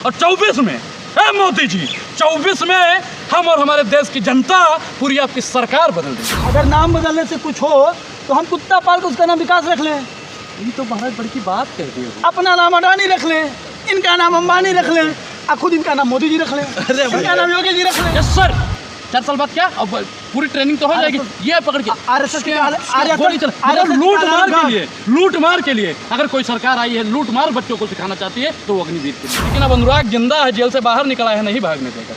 और 24 में है मोदी जी, 24 में हम और हमारे देश की जनता पूरी आपकी सरकार बदल देगी। अगर नाम बदलने से कुछ हो तो हम कुत्ता पाल के उसका नाम विकास रख लें। ये तो महाराज बड़ी की बात कह दी हो। अपना नाम अडानी रख लें, इनका नाम अंबानी रख लें, और खुद इनका नाम मोदी जी रख लें, इनका नाम योगी जी रख लें। यस सर, 4 साल बाद क्या अब पूरी ट्रेनिंग तो हो जाएगी। ये पकड़ के आरएसएस के लूट मार के लिए अगर कोई सरकार आई है लूट मार बच्चों को सिखाना चाहती है तो वो अग्निवीर के लिए। लेकिन अब अनुराग जिंदा है, जेल से बाहर निकला है, नहीं भागने देगा।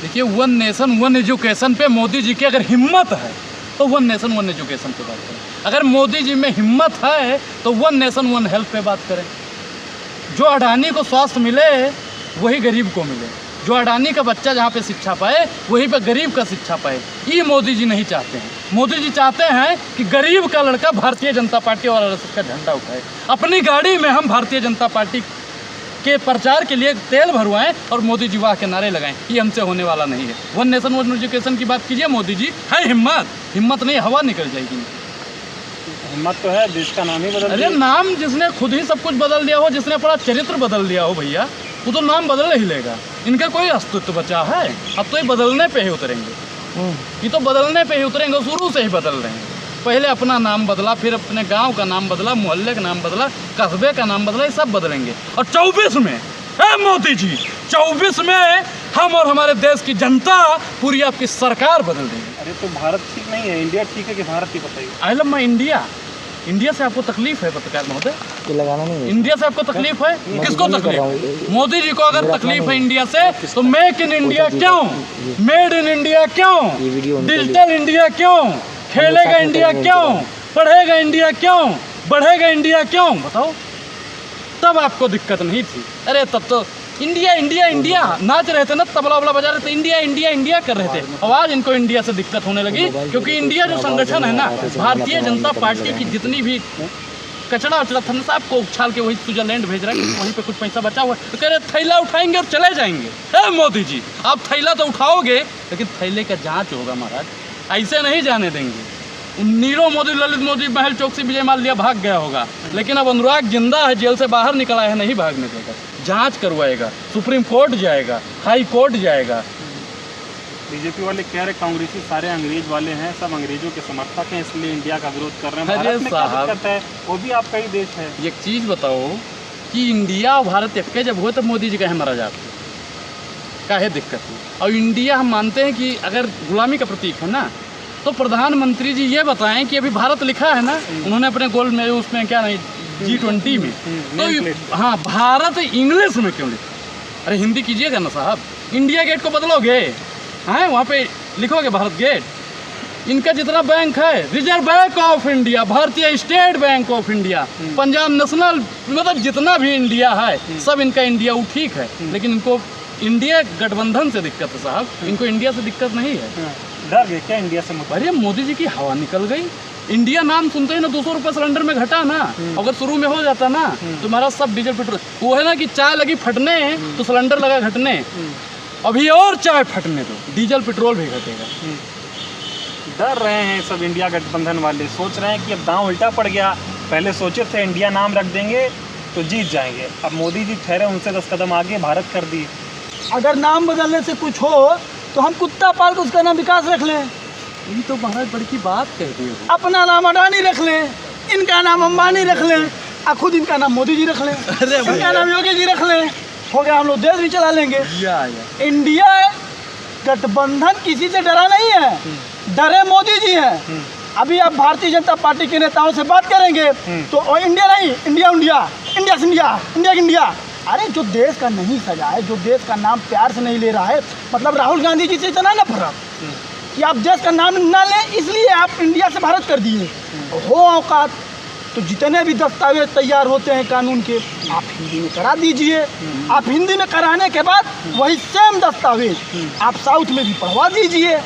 देखिए, वन नेशन वन एजुकेशन पे मोदी जी की अगर हिम्मत है तो वन नेशन वन एजुकेशन पे बात करें। अगर मोदी जी में हिम्मत है तो वन नेशन वन हेल्थ पे बात करें। जो अडानी को स्वास्थ्य मिले वही गरीब को मिले, जो अडानी का बच्चा जहाँ पे शिक्षा पाए वहीं पे गरीब का शिक्षा पाए। ये मोदी जी नहीं चाहते हैं। मोदी जी चाहते हैं कि गरीब का लड़का भारतीय जनता पार्टी और आरएसएस का झंडा उठाए। अपनी गाड़ी में हम भारतीय जनता पार्टी के प्रचार के लिए तेल भरवाएं और मोदी जी वाह के नारे लगाएं। ये हमसे होने वाला नहीं है। वन नेशन वन एजुकेशन की बात कीजिए मोदी जी, है हिम्मत नहीं, हवा निकल जाएगी। हिम्मत तो है, देश का नाम ही बदल अरे नाम जिसने खुद ही सब कुछ बदल दिया हो, जिसने अपना चरित्र बदल दिया हो भैया, वो तो नाम बदल ही लेगा। इनका कोई अस्तित्व बचा है? अब तो ये बदलने पे ही उतरेंगे। ये तो बदलने पे ही उतरेंगे, शुरू से ही बदल रहे हैं। पहले अपना नाम बदला, फिर अपने गांव का नाम बदला, मोहल्ले का नाम बदला, कस्बे का नाम बदला, ये सब बदलेंगे। और 24 में है मोदी जी, 24 में हम और हमारे देश की जनता पूरी आपकी सरकार बदल देगी। अरे तो भारत ठीक नहीं है, इंडिया ठीक है कि भारत ही बताइए। I love my India. India से आपको तकलीफ है पत्रकार महोदय? लगाना नहीं है। इंडिया से आपको तकलीफ है? किसको तकलीफ? मोदी जी को अगर तकलीफ है इंडिया से तो मेक इन इंडिया क्यों, मेड इन इंडिया क्यों, डिजिटल इंडिया क्यों, खेलेगा इंडिया क्यों, पढ़ेगा इंडिया क्यों, बढ़ेगा इंडिया क्यों, बताओ। तब आपको दिक्कत नहीं थी। अरे तब तो इंडिया इंडिया इंडिया नाच रहे थे ना, तबला वबला बजा रहे थे, इंडिया इंडिया इंडिया कर रहे थे। अब आज इनको इंडिया से दिक्कत होने लगी क्योंकि इंडिया जो संगठन है ना, भारतीय जनता पार्टी की जितनी भी कचड़ा उचड़ा था ना, सबको उछाल के वही स्विट्जरलैंड भेज रहा है। वहीं पे कुछ पैसा बचा हुआ है तो कह रहे थैला उठाएंगे और चले जाएंगे। हे मोदी जी, आप थैला तो उठाओगे लेकिन थैले का जाँच होगा महाराज, ऐसे नहीं जाने देंगे। नीरव मोदी, ललित मोदी महल चौक से विजय माल्या भाग गया होगा, लेकिन अब अनुराग जिंदा है, जेल से बाहर निकला है, नहीं भागने देगा। जांच करवाएगा, सुप्रीम कोर्ट जाएगा, हाई कोर्ट जाएगा। बीजेपी वाले कह रहे कांग्रेसी सारे अंग्रेज वाले हैं, सब अंग्रेजों के समर्थक हैं, इसलिए इंडिया का विरोध कर रहे हैं। भारत में क्या दिक्कत है? वो भी आपका ही देश है। एक चीज़ बताओ कि इंडिया और भारत एक जब हो तब मोदी जी कहे मरा जाते, काहे दिक्कत है? और इंडिया हम मानते हैं कि अगर गुलामी का प्रतीक है ना, तो प्रधानमंत्री जी ये बताएं कि अभी भारत लिखा है ना उन्होंने अपने गोल में, उसमें क्या नहीं, G20 में, तो हाँ भारत इंग्लिश में क्यों लिखा? अरे हिंदी कीजिएगा ना साहब। इंडिया गेट को बदलोगे, हैं वहाँ पे लिखोगे भारत गेट। इनका जितना बैंक है, रिजर्व बैंक ऑफ इंडिया, भारतीय state bank of India, Punjab national, मतलब जितना भी इंडिया है सब इनका इंडिया वो ठीक है। लेकिन इनको इंडिया गठबंधन से दिक्कत है साहब, इनको इंडिया से दिक्कत नहीं है। डर गए क्या इंडिया से? अरे मोदी जी की हवा निकल गई। इंडिया नाम सुनते ही ना 200 रुपये सिलेंडर में घटा ना, अगर शुरू में हो जाता ना तुम्हारा सब डीजल पेट्रोल, वो है ना कि चाय लगी फटने तो सिलेंडर लगा घटने, अभी और चाय फटने दो, डीजल पेट्रोल भी घटेगा। डर रहे हैं सब इंडिया गठबंधन वाले, सोच रहे हैं कि अब दांव उल्टा पड़ गया। पहले सोचे थे इंडिया नाम रख देंगे तो जीत जाएंगे, अब मोदी जी ठहरे उनसे 10 कदम आगे भारत कर दी। अगर नाम बदलने से कुछ हो तो हम कुत्ता पाल के उसका नाम विकास रख लें। ये तो महाराज बड़ी की बात कह दी हो। अपना नाम अडानी रख लें, इनका नाम अंबानी रख लें, और खुद इनका नाम मोदी जी रख लें, इनका नाम योगी जी रख लें। हो गया, हम लोग देश भी चला लेंगे। इंडिया गठबंधन किसी से डरा नहीं है, डरे मोदी जी हैं। अभी आप भारतीय जनता पार्टी के नेताओं से बात करेंगे तो इंडिया नहीं, इंडिया इंडिया इंडिया से इंडिया इंडिया इंडिया। अरे जो देश का नहीं सजा है, जो देश का नाम प्यार से नहीं ले रहा है, मतलब राहुल गांधी जी से इतना नफरत कि आप देश का नाम ना लें, इसलिए आप इंडिया से भारत कर दिए। हो औकात तो जितने भी दस्तावेज तैयार होते हैं कानून के, आप हिंदी में करा दीजिए। आप हिंदी में कराने के बाद वही सेम दस्तावेज आप साउथ में भी पढ़वा दीजिए,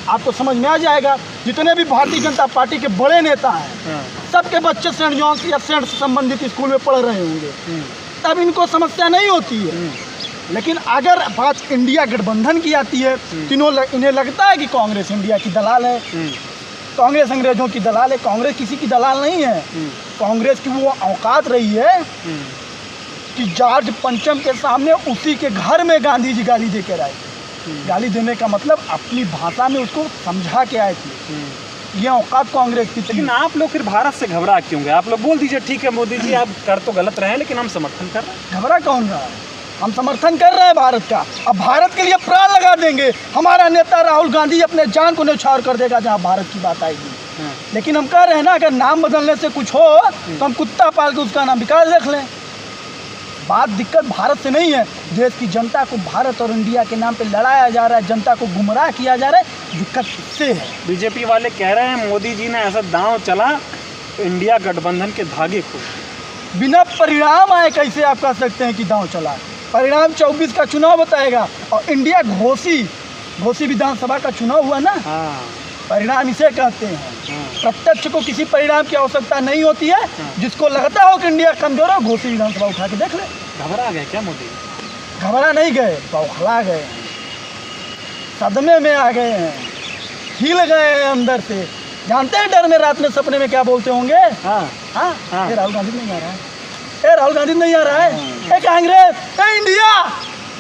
आपको समझ में आ जाएगा। जितने भी भारतीय जनता पार्टी के बड़े नेता हैं सबके बच्चे सेंट जॉन्स या सेंट से संबंधित स्कूल में पढ़ रहे होंगे, तब इनको समस्या नहीं होती है। लेकिन अगर बात इंडिया गठबंधन की आती है तो इन्हें लगता है कि कांग्रेस इंडिया की दलाल है, कांग्रेस अंग्रेजों की दलाल है। कांग्रेस किसी की दलाल नहीं है। कांग्रेस की वो औकात रही है कि जॉर्ज पंचम के सामने उसी के घर में गांधी जी गाली दे कर आए। गाली देने का मतलब अपनी भाषा में उसको समझा के आए थे। ये औकात कांग्रेस की थी। लेकिन आप लोग फिर भारत से घबरा क्यों गए? आप लोग बोल दीजिए ठीक है मोदी जी आप कर तो गलत रहे हैं लेकिन हम समर्थन कर रहे हैं। घबरा कौन रहा है? हम समर्थन कर रहे हैं भारत का। अब भारत के लिए प्राण लगा देंगे। हमारा नेता राहुल गांधी अपने जान को न्यौछावर कर देगा जहाँ भारत की बात आएगी। लेकिन हम कह रहे हैं ना, अगर नाम बदलने से कुछ हो तो हम कुत्ता पाल के उसका नाम विकास रख लें। बात दिक्कत भारत से नहीं है। देश की जनता को भारत और इंडिया के नाम पे लड़ाया जा रहा है, जनता को गुमराह किया जा रहा है। दिक्कत इससे है। बीजेपी वाले कह रहे हैं मोदी जी ने ऐसा दांव चला तो इंडिया गठबंधन के धागे खुले। बिना परिणाम आए कैसे आप कह सकते हैं कि दांव चला? परिणाम 24 का चुनाव बताएगा। और इंडिया घोसी विधानसभा का चुनाव हुआ ना, परिणाम इसे कहते हैं। प्रत्यक्ष को किसी परिणाम की आवश्यकता नहीं होती है। जिसको लगता हो कि इंडिया कमजोर है, घोसी विधानसभा उठा के देख ले। घबरा गए क्या मोदी? घबरा नहीं गए, बौखला गए, सदमे में आ गए हैं, हिल गए हैं अंदर से। जानते हैं डर में रात में सपने में क्या बोलते होंगे? ये राहुल गांधी नहीं आ रहा है, ये राहुल गांधी नहीं आ रहा है, ये कांग्रेस, ये इंडिया,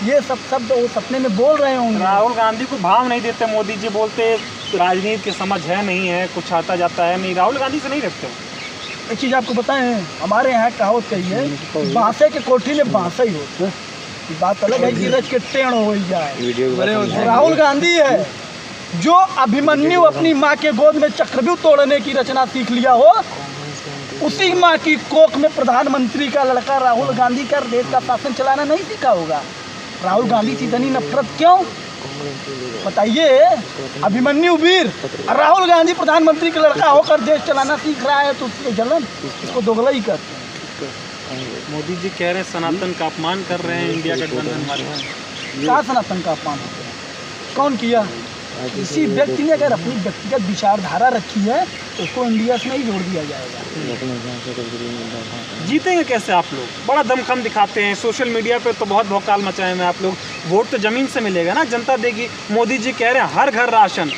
ये सब शब्द वो सपने में बोल रहे होंगे। राहुल गांधी को भाव नहीं देते मोदी जी, बोलते राजनीति की समझ है नहीं है, कुछ आता जाता है नहीं। राहुल गांधी से नहीं रखते हो। एक चीज़ आपको बताएं, हमारे यहाँ कहावत कही है, बांसे के कोठी में बांसा ही होता। बात अलग है कि रच के टेढ़ हो जाए। राहुल गांधी है जो अभिमन्यु अपनी माँ के गोद में चक्रव्यूह तोड़ने की रचना सीख लिया हो, उसी माँ की कोख में प्रधानमंत्री का लड़का राहुल गांधी का देश का शासन चलाना नहीं सीखा होगा। राहुल गांधी से इतनी नफरत क्यों बताइए? अभिमन्यु वीर, राहुल गांधी प्रधानमंत्री का लड़का होकर देश चलाना सीख रहा है तो उसको जलन, इसको दोगला ही करते हैं। मोदी जी कह रहे हैं सनातन का अपमान कर रहे हैं इंडिया गठबंधन वाले। क्या सनातन का अपमान होता है? कौन किया? किसी व्यक्ति ने अगर अपनी व्यक्तिगत विचारधारा रखी है तो उसको इंडिया से नहीं जोड़ दिया जाएगा। जीतेंगे कैसे आप लोग? बड़ा दमखम दिखाते हैं सोशल मीडिया पे, तो बहुत भौकाल मचाए हैं आप लोग। वोट तो जमीन से मिलेगा ना, जनता देगी। मोदी जी कह रहे हैं हर घर राशन,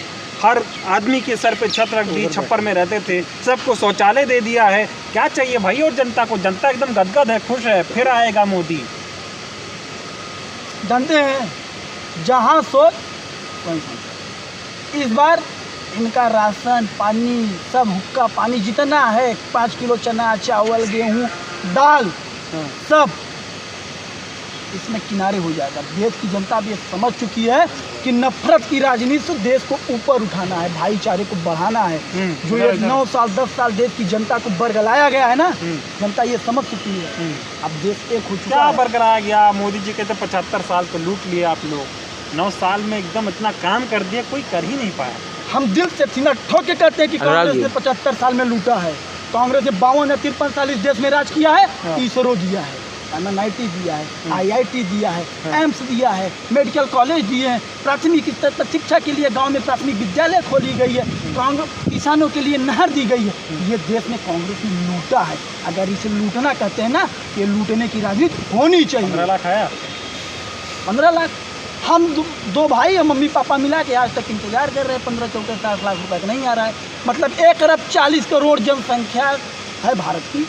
हर आदमी के सर पे छत रख दी, छप्पर में रहते थे, सबको शौचालय दे दिया है। क्या चाहिए भाई? और जनता को, जनता एकदम गदगद है, खुश है। फिर आएगा मोदी। जानते हैं जहाँ सोच वहीं संकट। इस बार इनका राशन पानी सब, हुक्का पानी जितना है, 5 किलो चना चावल गेहूँ दाल सब इसमें किनारे हो जाएगा। देश की जनता भी समझ चुकी है कि नफरत की राजनीति से देश को ऊपर उठाना है, भाईचारे को बढ़ाना है। जो ये 9 साल 10 साल देश की जनता को बरगलाया गया है ना, जनता ये समझ चुकी है। अब देश एक हो चुका है। बरगलाया गया? मोदी जी कहते 75 साल को लूट लिया आप लोग, 9 साल में एकदम इतना काम कर दिया, कोई कर ही नहीं पाया। हम दिल से सीना ठोक के कहते हैं कि कांग्रेस ने 75 साल में लूटा है। कांग्रेस ने 52 या 53 साल इस देश में राज किया है। इसरो दिया है, NIT दिया है, IIT दिया है, एम्स दिया है, मेडिकल कॉलेज दिए हैं, प्राथमिक स्तर पर शिक्षा के लिए गांव में प्राथमिक विद्यालय खोली गई है, किसानों के लिए नहर दी गई है। ये देश में कांग्रेस ने लूटा है। अगर इसे लूटना कहते हैं ना, ये लूटने की राजनीति होनी चाहिए। 15 लाख आया? 15 लाख हम दो भाई और मम्मी पापा मिला के आज तक इंतजार कर रहे हैं। 15 चौके 60 लाख रुपए का नहीं आ रहा है। मतलब 1 अरब 40 करोड़ जनसंख्या है भारत की।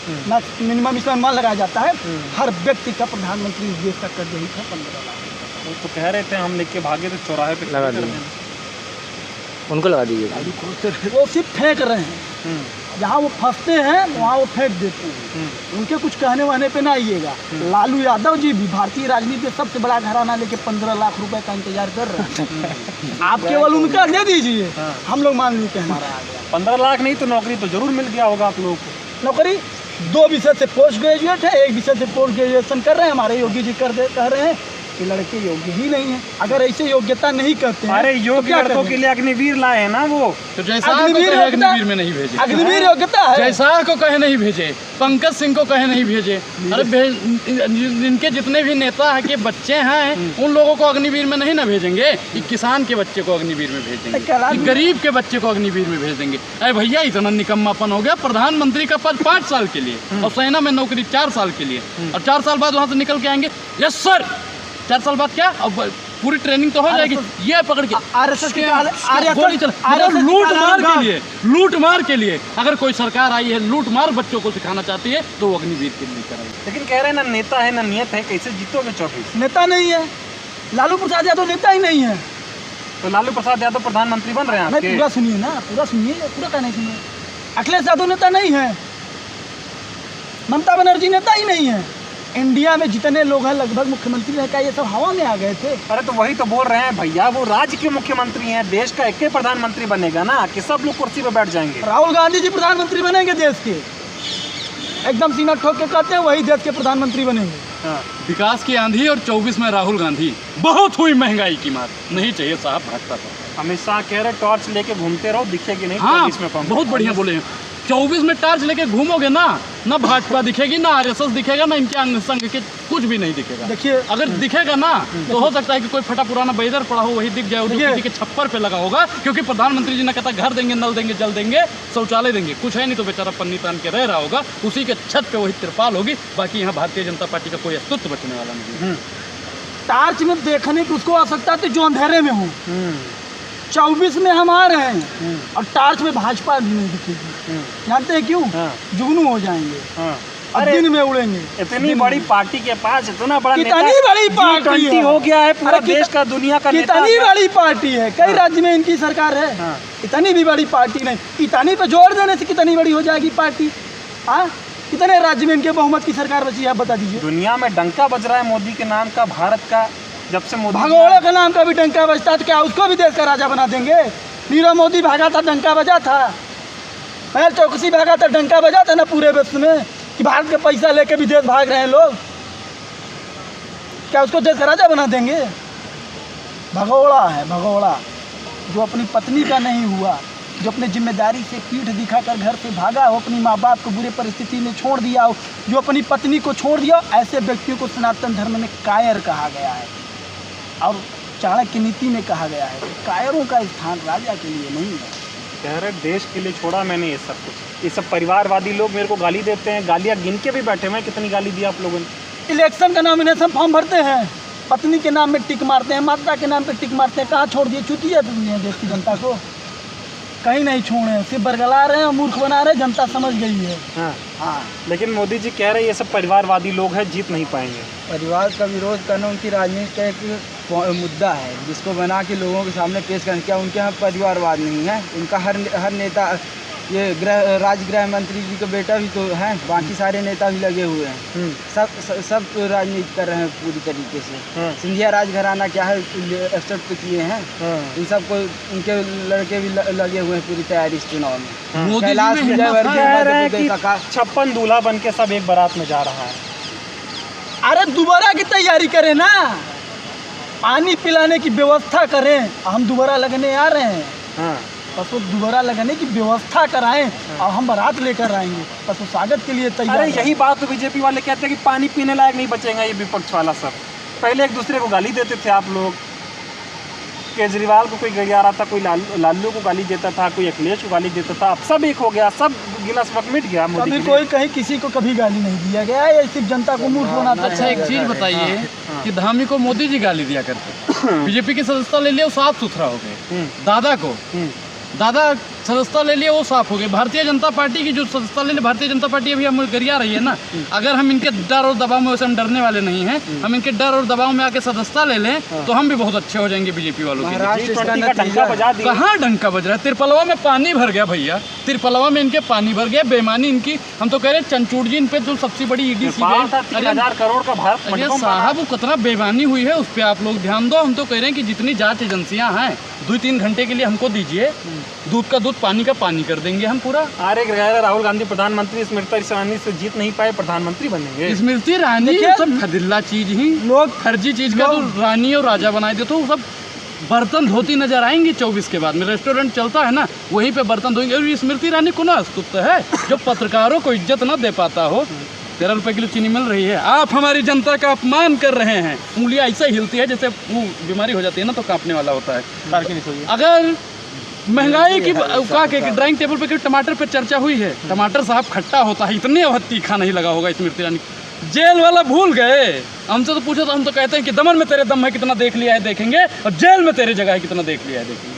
मिनिमम इसमें अनुमान लगाया जाता है हर व्यक्ति का प्रधानमंत्री इस देश का कर्ज ही था 15 लाख। वो तो कह रहे थे हम लेके भागे थे चौराहे पे लगा दिए, उनको लगा दीजिए। वो सिर्फ फेंक रहे हैं, जहाँ वो फंसते हैं वहाँ वो फेंक देते हैं। उनके कुछ कहने वहने पे ना आइएगा। लालू यादव जी भी भारतीय राजनीति में सबसे बड़ा घराना लेके 15 लाख रुपए का इंतजार कर रहे हैं। आप केवल उनका दे दीजिए, हम लोग मान लीजिए हमारा आ गया। 15 लाख नहीं तो नौकरी तो जरूर मिल गया होगा आप लोगों को। नौकरी 2 विषय से पोस्ट ग्रेजुएट है, 1 विषय से पोस्ट ग्रेजुएशन कर रहे हैं। हमारे योगी जी कह रहे हैं कि लड़के योग्य ही नहीं है। अगर ऐसे योग्यता नहीं करते हैं, अरे योग्य लड़कों के लिए अग्निवीर लाए हैं ना वो। तो जैसा को कहे अग्निवीर में नहीं भेजे, अग्निवीर योग्यता है। जैसा को कहे नहीं भेजे, पंकज सिंह को कहे नहीं भेजे। अरे जिनके जितने भी नेता है के बच्चे हैं उन लोगों को अग्निवीर में नहीं ना भेजेंगे। कि किसान के बच्चे को अग्निवीर में भेजेंगे, कि गरीब के बच्चे को अग्निवीर में भेज देंगे। अरे भैया इतना निकम्मापन हो गया। प्रधानमंत्री का पद 5 साल के लिए और सेना में नौकरी 4 साल के लिए, और 4 साल बाद वहाँ से निकल के आएंगे। यस सर, 4 साल बाद क्या? अब पूरी ट्रेनिंग तो हो जाएगी। ये पकड़ के आरएसएस गोली चला लूट मार के लिए अगर कोई सरकार आई है लूट मार बच्चों को सिखाना चाहती है तो वो अग्निवीर के लिए कराई। लेकिन कह रहे हैं ना नेता है ना नियत है, कैसे जीतोगे 24? नेता नहीं है, लालू प्रसाद यादव नेता ही नहीं है। तो लालू प्रसाद यादव प्रधानमंत्री बन रहे हैं नहीं, आपके? पूरा सुनिए ना, पूरा सुनिए, पूरा का नहीं सुनिए। अखिलेश यादव नेता नहीं है, ममता बनर्जी नेता ही नहीं है। इंडिया में जितने लोग हैं लगभग मुख्यमंत्री हैं, क्या ये सब हवा में आ गए थे? अरे तो वही तो बोल रहे हैं भैया, वो राज्य के मुख्यमंत्री हैं, देश का एक ही प्रधानमंत्री बनेगा ना कि सब लोग कुर्सी पे बैठ जाएंगे? राहुल गांधी जी प्रधानमंत्री बनेंगे देश के, एकदम सीना ठोक के कहते हैं वही देश के प्रधानमंत्री बनेंगे। हाँ। विकास की आंधी और 24 में राहुल गांधी। बहुत हुई महंगाई की मार, नहीं चाहिए साहब भाजपा को। अमित शाह कह रहे टॉर्च लेके घूमते रहो, दिखेगी नहीं। हाँ 24 में कौन? बहुत बढ़िया बोले हैं। 24 में टार्च लेके घूमोगे ना भाजपा दिखेगी, ना आरएसएस दिखेगा, ना इनके अंग संग के कुछ भी नहीं दिखेगा। देखिए, अगर दिखेगा ना तो हो सकता है कि कोई फटा पुराना बैदर पड़ा हो वही दिख जाए, जो किसी के छप्पर पे लगा होगा। क्योंकि प्रधानमंत्री जी ने कहता घर देंगे, नल देंगे, जल देंगे, शौचालय देंगे, कुछ है नहीं तो बेचारा पन्नी तान के रह रहा होगा, उसी के छत पे वही तिरपाल होगी। बाकी यहाँ भारतीय जनता पार्टी का कोई अस्तित्व बचने वाला नहीं। टार्च में देखने की उसको आवश्यकता थी जो अंधेरे में हो। 24 में हम आ रहे हैं और टार्च में भाजपा भी नहीं दिखेगी। जानते हैं क्यों? जुगनू हो जाएंगे, अरे दिन में उड़ेंगे। इतनी बड़ी पार्टी के पास इतना बड़ा कितनी बड़ी पार्टी है, हो गया है पूरा देश का, दुनिया का नेता। कितनी बड़ी पार्टी है, कई राज्य में इनकी सरकार है। इतनी भी बड़ी पार्टी नहीं, इतनी पे जोर देने से कितनी बड़ी हो जाएगी पार्टी? हाँ, कितने राज्य में इनके बहुमत की सरकार बची है, आप बता दीजिए। दुनिया में डंका बज रहा है मोदी के नाम का, भारत का, जब से मोदी भगोड़े के नाम का भी डंका बजता तो क्या उसको भी देश का राजा बना देंगे? नीरव मोदी भागा था, डंका बजा था। महल चौकसी भागा था, डंका बजा था ना पूरे विश्व में कि भारत के पैसा लेके भी देश भाग रहे हैं लोग। क्या उसको देश का राजा बना देंगे? भगोड़ा है, भगोड़ा, जो अपनी पत्नी का नहीं हुआ, जो अपने जिम्मेदारी से पीठ दिखाकर घर से भागा हो, अपनी माँ बाप को बुरे परिस्थिति में छोड़ दिया हो, जो अपनी पत्नी को छोड़ दिया हो, ऐसे व्यक्तियों को सनातन धर्म में कायर कहा गया है और चाणक्य नीति में कहा गया है। कायरों का स्थान राजा के लिए नहीं है। कह रहे देश के लिए छोड़ा मैंने ये सब कुछ। ये सब परिवारवादी लोग मेरे को गाली देते हैं, गालियाँ गिन के भी बैठे हुए हैं। कितनी गाली दी आप लोगों ने? इलेक्शन का नॉमिनेशन फॉर्म भरते हैं, पत्नी के नाम में टिक मारते हैं, माता के नाम पे टिक मारते हैं। कहाँ छोड़ दिए? चुतिया है देश की जनता को, कहीं नहीं छोड़े, सिर्फ बरगला रहे हैं, मूर्ख बना रहे हैं, जनता समझ गई है। हाँ। लेकिन मोदी जी कह रहे हैं ये सब परिवारवादी लोग हैं, जीत नहीं पाएंगे। परिवार का विरोध करना उनकी राजनीति का एक मुद्दा है जिसको बना के लोगों के सामने पेश करना। क्या उनके यहाँ परिवारवाद नहीं है? उनका हर नेता, ये राज्य गृह मंत्री जी का बेटा भी तो है, बाकी सारे नेता भी लगे हुए हैं। सब राजनीति कर रहे हैं पूरी तरीके से। सिंधिया राजघराना क्या है एक्सेप्ट तो किए हैं, इन सब को उनके लड़के भी लगे हुए हैं पूरी तैयारी इस चुनाव में। कैलाश विजयवर्गीय 56 दूल्हा बन के सब एक बारात में जा रहा है। अरे दोबारा की तैयारी करें ना, पानी पिलाने की व्यवस्था करें। हम दोबारा लगने आ रहे हैं, बस वो दोबारा लगाने की व्यवस्था कराएं और हम बारात लेकर आएंगे, बस वो स्वागत के लिए तैयार। अरे यही बात तो बीजेपी वाले कहते हैं कि पानी पीने लायक नहीं बचेगा ये विपक्ष वाला सब। पहले एक दूसरे को गाली देते थे आप लोग, केजरीवाल को कोई गिरा रहा था, कोई लालू को गाली देता था, कोई अखिलेश को गाली देता था, अब सब एक हो गया, सब गिला सबक मिट गया। कभी कोई कहीं किसी को कभी गाली नहीं दिया गया, ये सिर्फ जनता को मूर्ख बनाता। अच्छा एक चीज़ बताइए कि धामी को मोदी जी गाली दिया करते, बीजेपी की सदस्यता ले लिया वो साफ सुथरा हो गए, दादा सदस्यता ले लिए वो साफ हो गए। भारतीय जनता पार्टी की जो सदस्यता ले ली, भारतीय जनता पार्टी अभी हम गरिया रही है ना। अगर हम इनके डर और दबाव में, वैसे हम डरने वाले नहीं हैं, हम इनके डर और दबाव में आके सदस्यता ले लें तो हम भी बहुत अच्छे हो जाएंगे बीजेपी वालों के। कहाँ डंका बज रहा है? तिरपलवा में पानी भर गया भैया, तिरपलवा में इनके पानी भर गया। बेईमानी इनकी, हम तो कह रहे हैं चंचूड़ जी इन पे जो सबसे बड़ी ईडी सीबीआई 3000 करोड़ का भारत साहब, वो कितना बेईमानी हुई है उस पर आप लोग ध्यान दो। हम तो कह रहे हैं कि जितनी जांच एजेंसियां हैं 2-3 घंटे के लिए हमको दीजिए, दूध का दूध पानी का पानी कर देंगे हम पूरा। अरे राहुल गांधी प्रधानमंत्री, स्मृति ईरानी से जीत नहीं पाए, प्रधानमंत्री बनेंगे। स्मृति ईरानी सब फदिल्ला चीज ही, लोग फर्जी चीज का तो रानी और राजा बनाए देते, तो सब बर्तन धोती नजर आएंगी 24 के बाद में। रेस्टोरेंट चलता है ना, वहीं पे बर्तन धोएंगे। और स्मृति ईरानी को ना अस्तित्व है जो पत्रकारों को इज्जत ना दे पाता हो। 13 रुपए किलो चीनी मिल रही है, आप हमारी जनता का अपमान कर रहे हैं। उंगलियां ऐसे हिलती है जैसे वो बीमारी हो जाती है ना तो कांपने वाला होता है। अगर महंगाई की ड्राइंग टेबल पे टमाटर पे चर्चा हुई है, टमाटर साहब खट्टा होता है, इतने तीखा नहीं लगा होगा स्मृति ईरानी। जेल वाला भूल गए हमसे तो पूछो तो हम तो कहते हैं कि दमन में तेरे दम है कितना देख लिया है देखेंगे, और जेल में तेरे जगह है कितना देख लिया है देखेंगे।